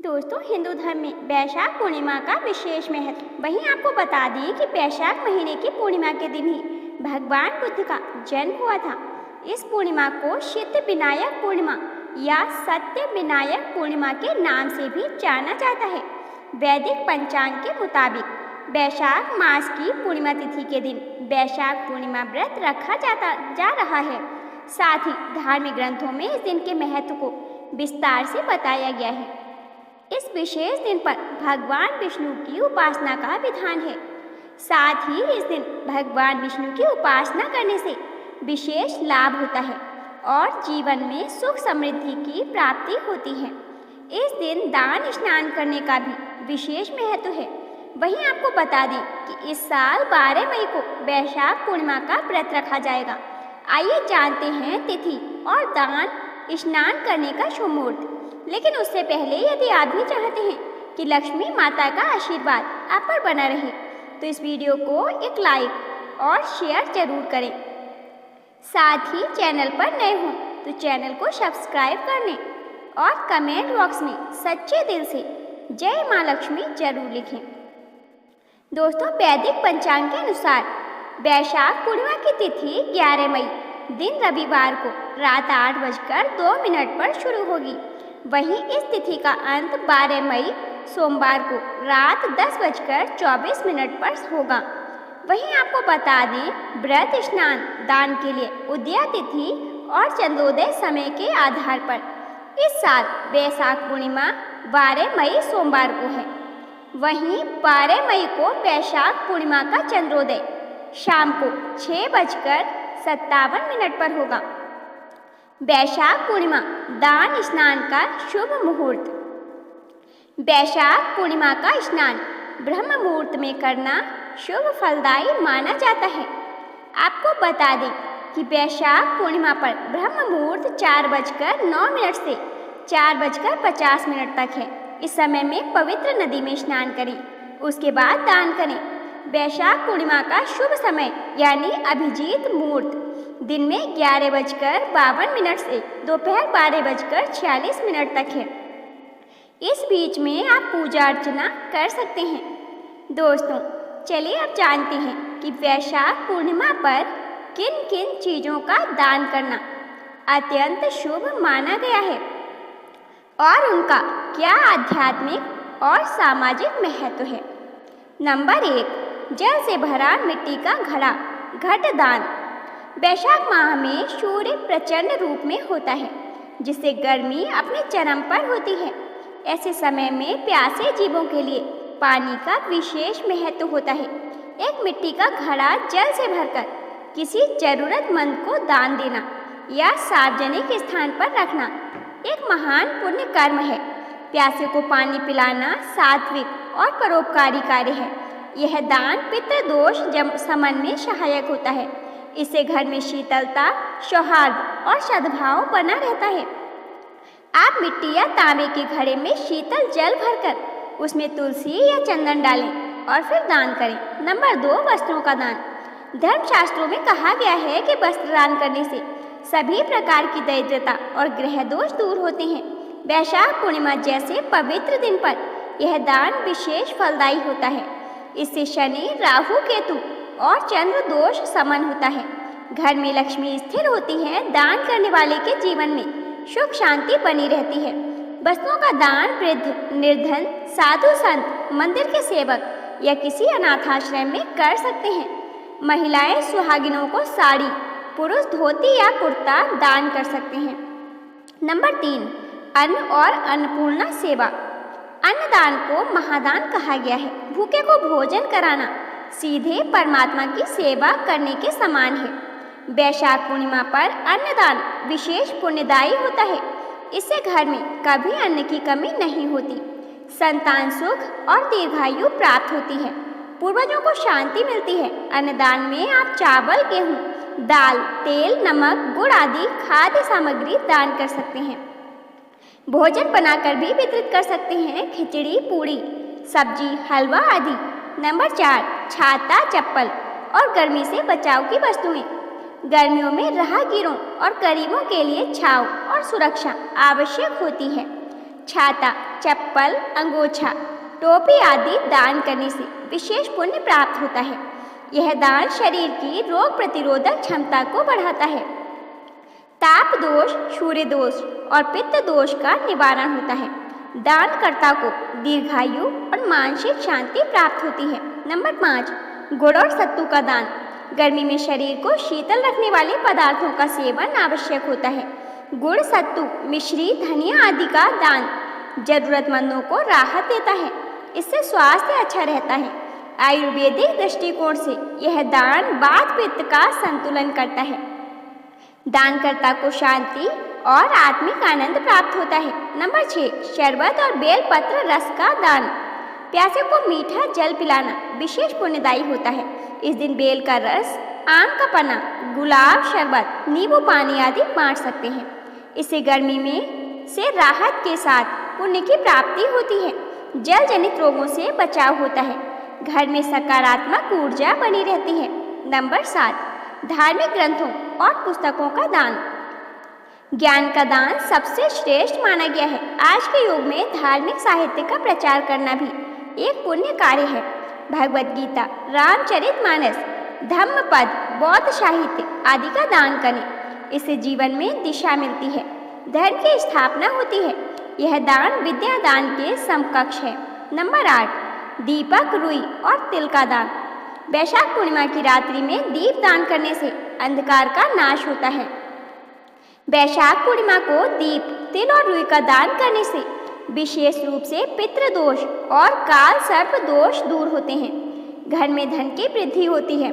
दोस्तों, हिंदू धर्म में वैशाख पूर्णिमा का विशेष महत्व। वहीं आपको बता दें कि वैशाख महीने की पूर्णिमा के दिन ही भगवान बुद्ध का जन्म हुआ था। इस पूर्णिमा को सिद्ध विनायक पूर्णिमा या सत्य विनायक पूर्णिमा के नाम से भी जाना जाता है। वैदिक पंचांग के मुताबिक वैशाख मास की पूर्णिमा तिथि के दिन वैशाख पूर्णिमा व्रत रखा जा रहा है। साथ ही धार्मिक ग्रंथों में इस दिन के महत्व को विस्तार से बताया गया है। इस विशेष दिन पर भगवान विष्णु की उपासना का विधान है। साथ ही इस दिन भगवान विष्णु की उपासना करने से विशेष लाभ होता है और जीवन में सुख समृद्धि की प्राप्ति होती है। इस दिन दान स्नान करने का भी विशेष महत्व है। वहीं आपको बता दें कि इस साल 12 मई को वैशाख पूर्णिमा का व्रत रखा जाएगा। आइए जानते हैं तिथि और दान स्नान करने का शुभ मुहूर्त। लेकिन उससे पहले यदि आप भी चाहते हैं कि लक्ष्मी माता का आशीर्वाद आप पर बना रहे तो इस वीडियो को एक लाइक और शेयर जरूर करें। साथ ही चैनल पर नए हों तो चैनल को सब्सक्राइब कर लें और कमेंट बॉक्स में सच्चे दिल से जय माँ लक्ष्मी जरूर लिखें। दोस्तों, वैदिक पंचांग के अनुसार वैशाख पूर्णिमा की तिथि 11 मई दिन रविवार को रात 8:02 पर शुरू होगी। वहीं इस तिथि का अंत 12 मई सोमवार को रात 10:24 पर होगा। वहीं आपको बता दें, व्रत स्नान दान के लिए उदया तिथि और चंद्रोदय समय के आधार पर इस साल वैशाख पूर्णिमा 12 मई सोमवार को है। वहीं 12 मई को वैशाख पूर्णिमा का चंद्रोदय शाम को 6:57 पर होगा। वैशाख पूर्णिमा दान स्नान का शुभ मुहूर्त। वैशाख पूर्णिमा का स्नान ब्रह्म मुहूर्त में करना शुभ फलदायी माना जाता है। आपको बता दें कि वैशाख पूर्णिमा पर ब्रह्म मुहूर्त 4:09 से 4:50 तक है। इस समय में पवित्र नदी में स्नान करें, उसके बाद दान करें। वैशाख पूर्णिमा का शुभ समय यानी अभिजीत मुहूर्त दिन में 11:52 से दोपहर 12:46 तक है। इस बीच में आप पूजा अर्चना कर सकते हैं। दोस्तों, चलिए अब जानते हैं कि वैशाख पूर्णिमा पर किन किन चीज़ों का दान करना अत्यंत शुभ माना गया है और उनका क्या आध्यात्मिक और सामाजिक महत्व है। नंबर 1, जल से भरा मिट्टी का घड़ा घट दान। वैशाख माह में सूर्य प्रचंड रूप में होता है, जिससे गर्मी अपने चरम पर होती है। ऐसे समय में प्यासे जीवों के लिए पानी का विशेष महत्व होता है। एक मिट्टी का घड़ा जल से भरकर किसी जरूरतमंद को दान देना या सार्वजनिक स्थान पर रखना एक महान पुण्य कर्म है। प्यासे को पानी पिलाना सात्विक और परोपकारी कार्य है। यह दान पितृदोष शमन में सहायक होता है। इससे घर में शीतलता, सौहार्द और सद्भाव बना रहता है। आप मिट्टी या तांबे के घड़े में शीतल जल भरकर उसमें तुलसी या चंदन डालें और फिर दान करें। नंबर 2, वस्त्रों का दान। धर्मशास्त्रों में कहा गया है कि वस्त्र दान करने से सभी प्रकार की दरिद्रता और ग्रह दोष दूर होते हैं। वैशाख पूर्णिमा जैसे पवित्र दिन पर यह दान विशेष फलदायी होता है। इससे शनि, राहु, केतु और चंद्र दोष समन होता है। घर में लक्ष्मी स्थिर होती है। दान करने वाले के जीवन में सुख शांति बनी रहती है। वस्तुओं का दान वृद्ध, निर्धन, साधु संत, मंदिर के सेवक या किसी अनाथाश्रम में कर सकते हैं। महिलाएं सुहागिनों को साड़ी, पुरुष धोती या कुर्ता दान कर सकते हैं। नंबर 3, अन्न और अन्नपूर्णा सेवा। अन्नदान को महादान कहा गया है। भूखे को भोजन कराना सीधे परमात्मा की सेवा करने के समान है। वैशाख पूर्णिमा पर अन्नदान विशेष पुण्यदायी होता है। इससे घर में कभी अन्न की कमी नहीं होती। संतान सुख और दीर्घायु प्राप्त होती है। पूर्वजों को शांति मिलती है। अन्नदान में आप चावल, गेहूँ, दाल, तेल, नमक, गुड़ आदि खाद्य सामग्री दान कर सकते हैं। भोजन बनाकर भी वितरित कर सकते हैं। खिचड़ी, पूड़ी, सब्जी, हलवा आदि। नंबर 4, छाता, चप्पल और गर्मी से बचाव की वस्तुएं। गर्मियों में राहगीरों और गरीबों के लिए छांव और सुरक्षा आवश्यक होती है। छाता, चप्पल, अंगोछा, टोपी आदि दान करने से विशेष पुण्य प्राप्त होता है। यह दान शरीर की रोग प्रतिरोधक क्षमता को बढ़ाता है। ताप दोष, सूर्य दोष और पित्त दोष का निवारण होता है। दानकर्ता को दीर्घायु और मानसिक शांति प्राप्त होती है। नंबर 5, गुड़ और सत्तू का दान। गर्मी में शरीर को शीतल रखने वाले पदार्थों का सेवन आवश्यक होता है। गुड़, सत्तू, मिश्री, धनिया आदि का दान जरूरतमंदों को राहत देता है। इससे स्वास्थ्य अच्छा रहता है। आयुर्वेदिक दृष्टिकोण से यह दान वात पित्त का संतुलन करता है। दानकर्ता को शांति और आत्मिक आनंद प्राप्त होता है। नंबर 6, शरबत और बेलपत्र रस का दान। प्यासे को मीठा जल पिलाना विशेष पुण्यदायी होता है। इस दिन बेल का रस, आम का पन्ना, गुलाब शरबत, नींबू पानी आदि बांट सकते हैं। इससे गर्मी में से राहत के साथ पुण्य की प्राप्ति होती है। जल जनित रोगों से बचाव होता है। घर में सकारात्मक ऊर्जा बनी रहती है। नंबर 7, धार्मिक ग्रंथों और पुस्तकों का दान। ज्ञान का दान सबसे श्रेष्ठ माना गया है। आज के युग में धार्मिक साहित्य का प्रचार करना भी एक पुण्य कार्य है। भगवद गीता, रामचरितमानस, धम्मपद, बौद्ध साहित्य आदि का दान करें। इससे जीवन में दिशा मिलती है, धर्म की स्थापना होती है। यह दान विद्या दान के समकक्ष है। नंबर 8, दीपक, रुई और तिल का दान। वैशाख पूर्णिमा की रात्रि में दीप दान करने से अंधकार का नाश होता है। वैशाख पूर्णिमा को दीप, तिल और रुई का दान करने से विशेष रूप से पितृ दोष और काल सर्प दोष दूर होते हैं। घर में धन की वृद्धि होती है।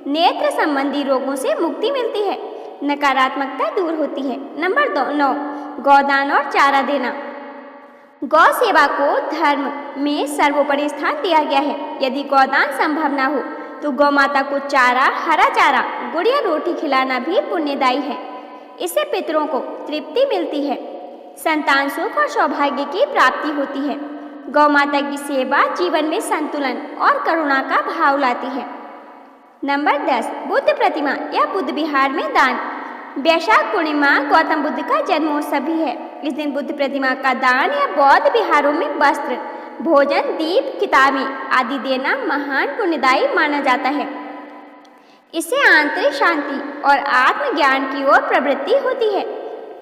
नेत्र संबंधी रोगों से मुक्ति मिलती है। नकारात्मकता दूर होती है। नंबर 9, गौदान और चारा देना। गौ सेवा को धर्म में सर्वोपरि स्थान दिया गया है। यदि गौदान संभव न हो तो गौ माता को चारा, हरा चारा, गुड़ या रोटी खिलाना भी पुण्यदायी है। इससे पितरों को तृप्ति मिलती है। संतान सुख और सौभाग्य की प्राप्ति होती है। गौ माता की सेवा जीवन में संतुलन और करुणा का भाव लाती है। नंबर 10, बुद्ध प्रतिमा या बुद्ध विहार में दान। वैशाख पूर्णिमा गौतम बुद्ध का जन्मोत्सव भी है। इस दिन बुद्ध प्रतिमा का दान या बौद्ध विहारों में वस्त्र, भोजन, दीप, किताबें आदि देना महान पुण्यदायी माना जाता है। इससे आंतरिक शांति और आत्मज्ञान की ओर प्रवृत्ति होती है।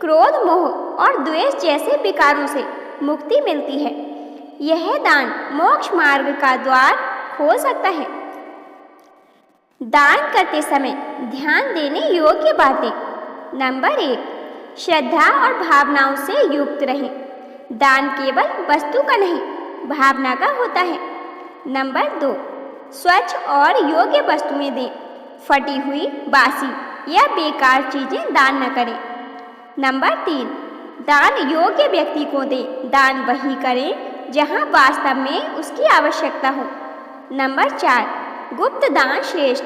क्रोध, मोह और द्वेष जैसे विकारों से मुक्ति मिलती है। यह दान मोक्ष मार्ग का द्वार खोल सकता है। दान करते समय ध्यान देने योग्य बातें। नंबर 1, श्रद्धा और भावनाओं से युक्त रहें। दान केवल वस्तु का नहीं, भावना का होता है। नंबर 2, स्वच्छ और योग्य वस्तुएं दें। फटी हुई, बासी या बेकार चीजें दान न करें। नंबर 3, दान योग्य व्यक्ति को दें। दान वही करें जहां वास्तव में उसकी आवश्यकता हो। नंबर 4, गुप्त दान श्रेष्ठ।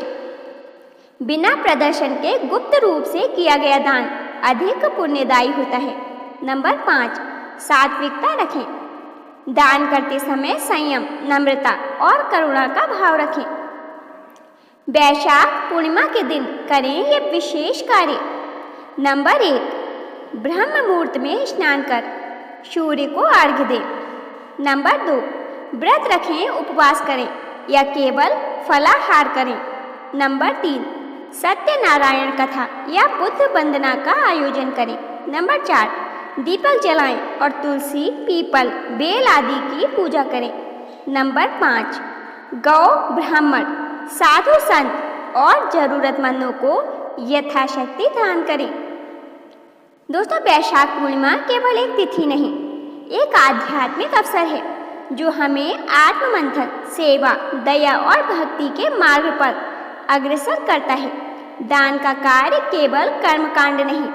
बिना प्रदर्शन के गुप्त रूप से किया गया दान अधिक पुण्यदायी होता है। नंबर 5, सात्विकता रखें। दान करते समय संयम, नम्रता और करुणा का भाव रखें। वैशाख पूर्णिमा के दिन करें ये विशेष कार्य। नंबर 1, ब्रह्म मुहूर्त में स्नान कर सूर्य को अर्घ्य दें। नंबर 2, व्रत रखें, उपवास करें या केवल फलाहार करें। नंबर 3, सत्यनारायण कथा या बुद्ध वंदना का आयोजन करें। नंबर 4, दीपक जलाएं और तुलसी, पीपल, बेल आदि की पूजा करें। नंबर 5, गौ, ब्राह्मण, साधु संत और जरूरतमंदों को यथाशक्ति दान करें। दोस्तों, वैशाख पूर्णिमा केवल एक तिथि नहीं, एक आध्यात्मिक अवसर है जो हमें आत्ममंथन, सेवा, दया और भक्ति के मार्ग पर अग्रसर करता है। दान का कार्य केवल कर्मकांड नहीं,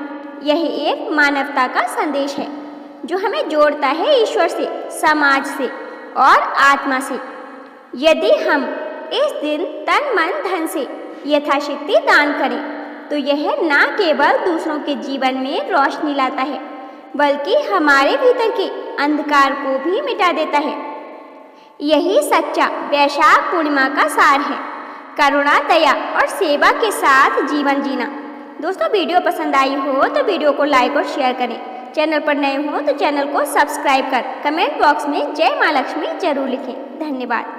यह एक मानवता का संदेश है जो हमें जोड़ता है ईश्वर से, समाज से और आत्मा से। यदि हम इस दिन तन मन धन से यथाशक्ति दान करें तो यह न केवल दूसरों के जीवन में रोशनी लाता है बल्कि हमारे भीतर के अंधकार को भी मिटा देता है। यही सच्चा वैशाख पूर्णिमा का सार है, करुणा, दया और सेवा के साथ जीवन जीना। दोस्तों, वीडियो पसंद आई हो तो वीडियो को लाइक और शेयर करें। चैनल पर नए हों तो चैनल को सब्सक्राइब कर कमेंट बॉक्स में जय माँ लक्ष्मी जरूर लिखें। धन्यवाद।